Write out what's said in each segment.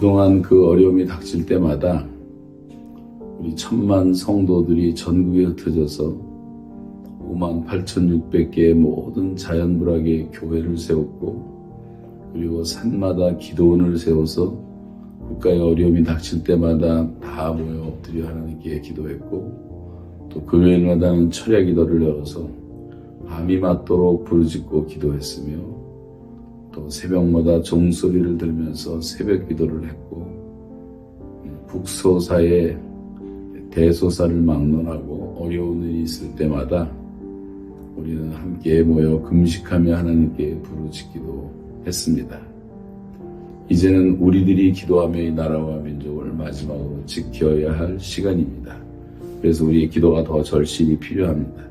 그동안 그 어려움이 닥칠 때마다 우리 1000만 성도들이 전국에 흩어져서 58,600개의 모든 자연불학의 교회를 세웠고, 그리고 산마다 기도원을 세워서 국가의 어려움이 닥칠 때마다 다 모여 엎드려 하나님께 기도했고, 또 금요일마다는 철야 기도를 열어서 밤이 맞도록 부르짖고 기도했으며, 또 새벽마다 종소리를 들으면서 새벽 기도를 했고, 국소사의 대소사를 막론하고 어려운 일이 있을 때마다 우리는 함께 모여 금식하며 하나님께 부르짖기도 했습니다. 이제는 우리들이 기도하며 이 나라와 민족을 마지막으로 지켜야 할 시간입니다. 그래서 우리의 기도가 더 절실히 필요합니다.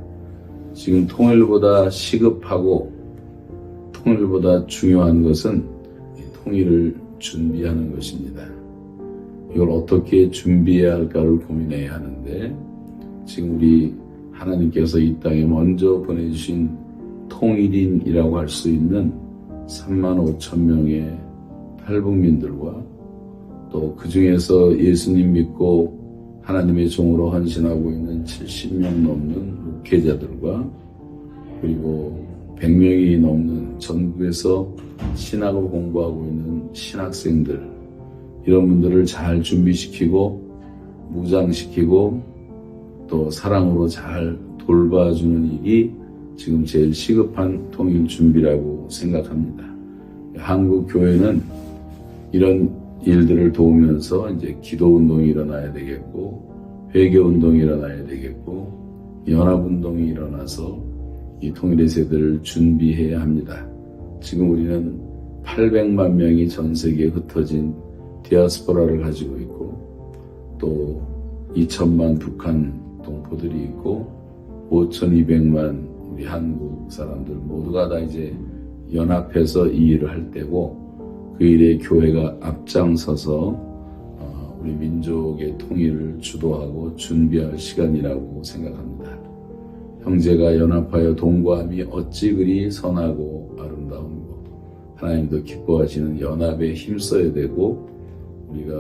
지금 통일보다 시급하고 통일보다 중요한 것은 통일을 준비하는 것입니다. 이걸 어떻게 준비해야 할까를 고민해야 하는데, 지금 우리 하나님께서 이 땅에 먼저 보내주신 통일인이라고 할 수 있는 35,000명의 탈북민들과, 또 그 중에서 예수님 믿고 하나님의 종으로 헌신하고 있는 70명 넘는 목회자들과, 그리고 100명이 넘는 전국에서 신학을 공부하고 있는 신학생들, 이런 분들을 잘 준비시키고 무장시키고 또 사랑으로 잘 돌봐주는 일이 지금 제일 시급한 통일 준비라고 생각합니다. 한국 교회는 이런 일들을 도우면서 이제 기도 운동이 일어나야 되겠고, 회개 운동이 일어나야 되겠고, 연합 운동이 일어나서 이 통일의 세대를 준비해야 합니다. 지금 우리는 800만 명이 전 세계에 흩어진 디아스포라를 가지고 있고, 또 2천만 북한 동포들이 있고, 5,200만 우리 한국 사람들 모두가 다 이제 연합해서 이 일을 할 때고, 그 일에 교회가 앞장서서 우리 민족의 통일을 주도하고 준비할 시간이라고 생각합니다. 형제가 연합하여 동거함이 어찌 그리 선하고 아름다운고, 하나님도 기뻐하시는 연합에 힘써야 되고, 우리가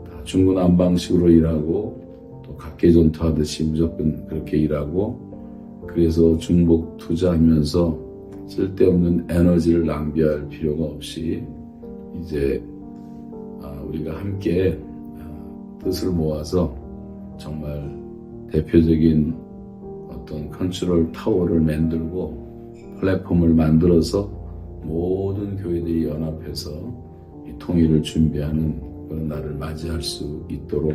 다 중구난방식으로 일하고 또 각계전투하듯이 무조건 그렇게 일하고, 그래서 중복 투자하면서 쓸데없는 에너지를 낭비할 필요가 없이 이제 우리가 함께 뜻을 모아서 정말 대표적인 어떤 컨트롤 타워를 만들고 플랫폼을 만들어서 모든 교회들이 연합해서 이 통일을 준비하는 그런 날을 맞이할 수 있도록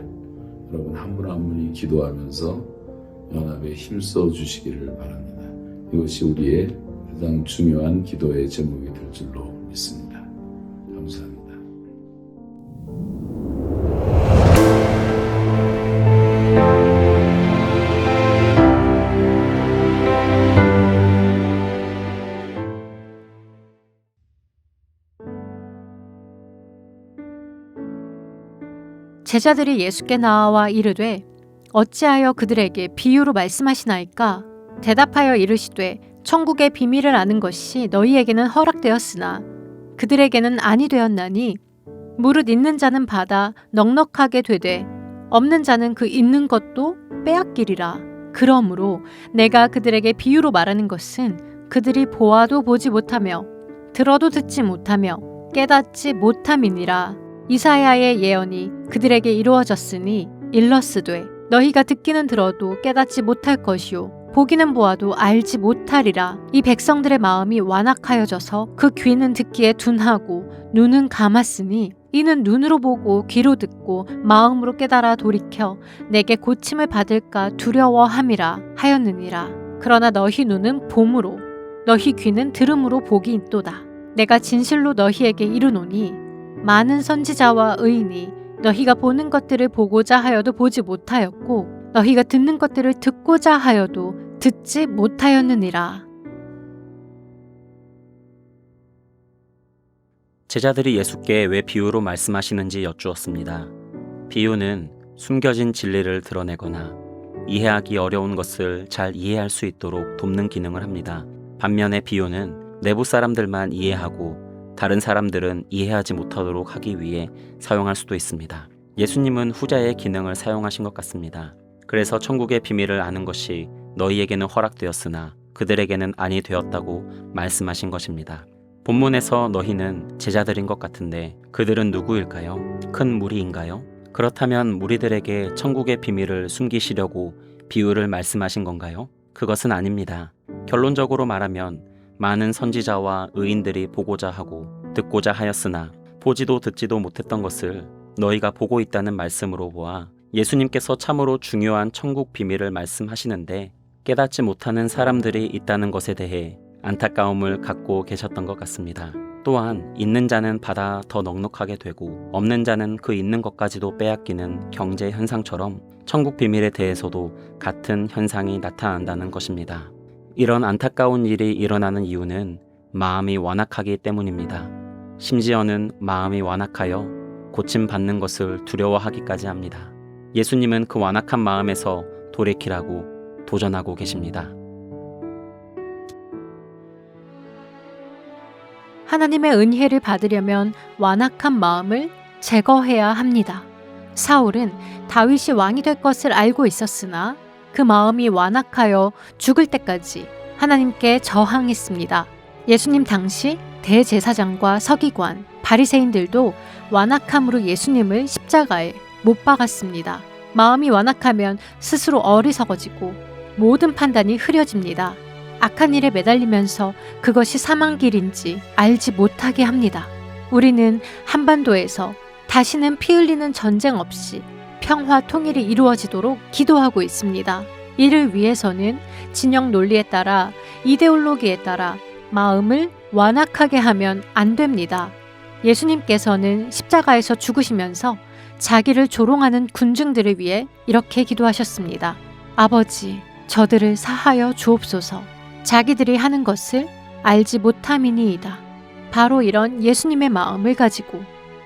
여러분 한 분 한 분이 기도하면서 연합에 힘써 주시기를 바랍니다. 이것이 우리의 가장 중요한 기도의 제목이 될 줄로 믿습니다. 감사합니다. 제자들이 예수께 나와 이르되 어찌하여 그들에게 비유로 말씀하시나이까? 대답하여 이르시되 천국의 비밀을 아는 것이 너희에게는 허락되었으나 그들에게는 아니 되었나니, 무릇 있는 자는 받아 넉넉하게 되되 없는 자는 그 있는 것도 빼앗기리라. 그러므로 내가 그들에게 비유로 말하는 것은 그들이 보아도 보지 못하며 들어도 듣지 못하며 깨닫지 못함이니라. 이사야의 예언이 그들에게 이루어졌으니 일러스되 너희가 듣기는 들어도 깨닫지 못할 것이요 보기는 보아도 알지 못하리라. 이 백성들의 마음이 완악하여져서 그 귀는 듣기에 둔하고 눈은 감았으니 이는 눈으로 보고 귀로 듣고 마음으로 깨달아 돌이켜 내게 고침을 받을까 두려워함이라 하였느니라. 그러나 너희 눈은 봄으로 너희 귀는 들음으로 복이 있도다. 내가 진실로 너희에게 이르노니 많은 선지자와 의인이 너희가 보는 것들을 보고자 하여도 보지 못하였고 너희가 듣는 것들을 듣고자 하여도 듣지 못하였느니라. 제자들이 예수께 왜 비유로 말씀하시는지 여쭈었습니다. 비유는 숨겨진 진리를 드러내거나 이해하기 어려운 것을 잘 이해할 수 있도록 돕는 기능을 합니다. 반면에 비유는 내부 사람들만 이해하고 다른 사람들은 이해하지 못하도록 하기 위해 사용할 수도 있습니다. 예수님은 후자의 기능을 사용하신 것 같습니다. 그래서 천국의 비밀을 아는 것이 너희에게는 허락되었으나 그들에게는 아니 되었다고 말씀하신 것입니다. 본문에서 너희는 제자들인 것 같은데 그들은 누구일까요? 큰 무리인가요? 그렇다면 무리들에게 천국의 비밀을 숨기시려고 비유를 말씀하신 건가요? 그것은 아닙니다. 결론적으로 말하면 많은 선지자와 의인들이 보고자 하고 듣고자 하였으나 보지도 듣지도 못했던 것을 너희가 보고 있다는 말씀으로 보아 예수님께서 참으로 중요한 천국 비밀을 말씀하시는데 깨닫지 못하는 사람들이 있다는 것에 대해 안타까움을 갖고 계셨던 것 같습니다. 또한 있는 자는 받아 더 넉넉하게 되고 없는 자는 그 있는 것까지도 빼앗기는 경제 현상처럼 천국 비밀에 대해서도 같은 현상이 나타난다는 것입니다. 이런 안타까운 일이 일어나는 이유는 마음이 완악하기 때문입니다. 심지어는 마음이 완악하여 고침받는 것을 두려워하기까지 합니다. 예수님은 그 완악한 마음에서 돌이키라고 도전하고 계십니다. 하나님의 은혜를 받으려면 완악한 마음을 제거해야 합니다. 사울은 다윗이 왕이 될 것을 알고 있었으나 그 마음이 완악하여 죽을 때까지 하나님께 저항했습니다. 예수님 당시 대제사장과 서기관, 바리새인들도 완악함으로 예수님을 십자가에 못 박았습니다. 마음이 완악하면 스스로 어리석어지고 모든 판단이 흐려집니다. 악한 일에 매달리면서 그것이 사망길인지 알지 못하게 합니다. 우리는 한반도에서 다시는 피 흘리는 전쟁 없이 평화 통일이 이루어지도록 기도하고 있습니다. 이를 위해서는 진영 논리에 따라 이데올로기에 따라 마음을 완악하게 하면 안 됩니다. 예수님께서는 십자가에서 죽으시면서 자기를 조롱하는 군중들을 위해 이렇게 기도하셨습니다. 아버지, 저들을 사하여 주옵소서. 자기들이 하는 것을 알지 못함이니이다. 바로 이런 예수님의 마음을 가지고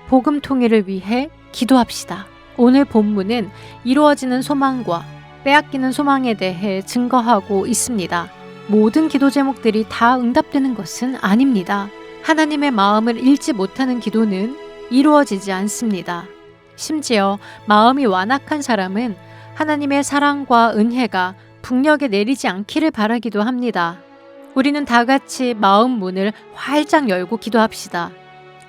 복음 통일을 위해 기도합시다. 오늘 본문은 이루어지는 소망과 빼앗기는 소망에 대해 증거하고 있습니다. 모든 기도 제목들이 다 응답되는 것은 아닙니다. 하나님의 마음을 읽지 못하는 기도는 이루어지지 않습니다. 심지어 마음이 완악한 사람은 하나님의 사랑과 은혜가 북녘에 내리지 않기를 바라기도 합니다. 우리는 다 같이 마음 문을 활짝 열고 기도합시다.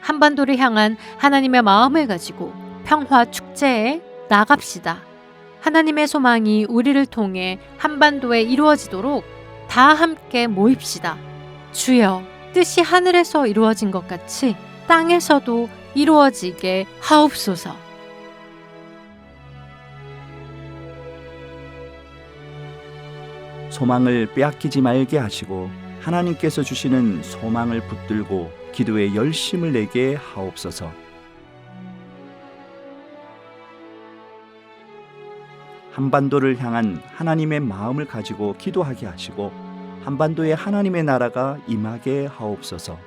한반도를 향한 하나님의 마음을 가지고 평화 축제에 나갑시다. 하나님의 소망이 우리를 통해 한반도에 이루어지도록 다 함께 모입시다. 주여, 뜻이 하늘에서 이루어진 것 같이 땅에서도 이루어지게 하옵소서. 소망을 빼앗기지 말게 하시고 하나님께서 주시는 소망을 붙들고 기도에 열심을 내게 하옵소서. 한반도를 향한 하나님의 마음을 가지고 기도하게 하시고 한반도에 하나님의 나라가 임하게 하옵소서.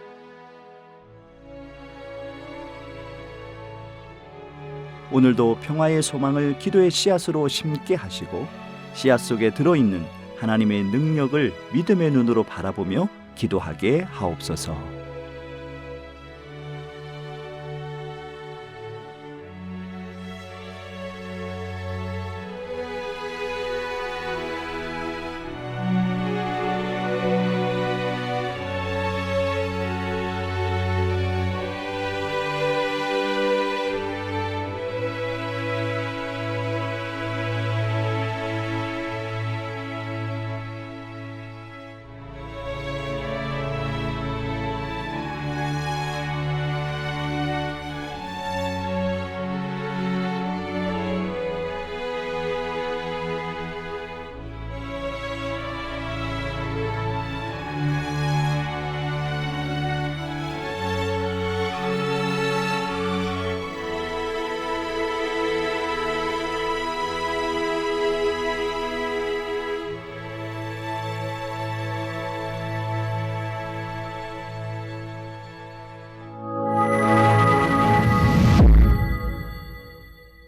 오늘도 평화의 소망을 기도의 씨앗으로 심게 하시고 씨앗 속에 들어있는 하나님의 능력을 믿음의 눈으로 바라보며 기도하게 하옵소서.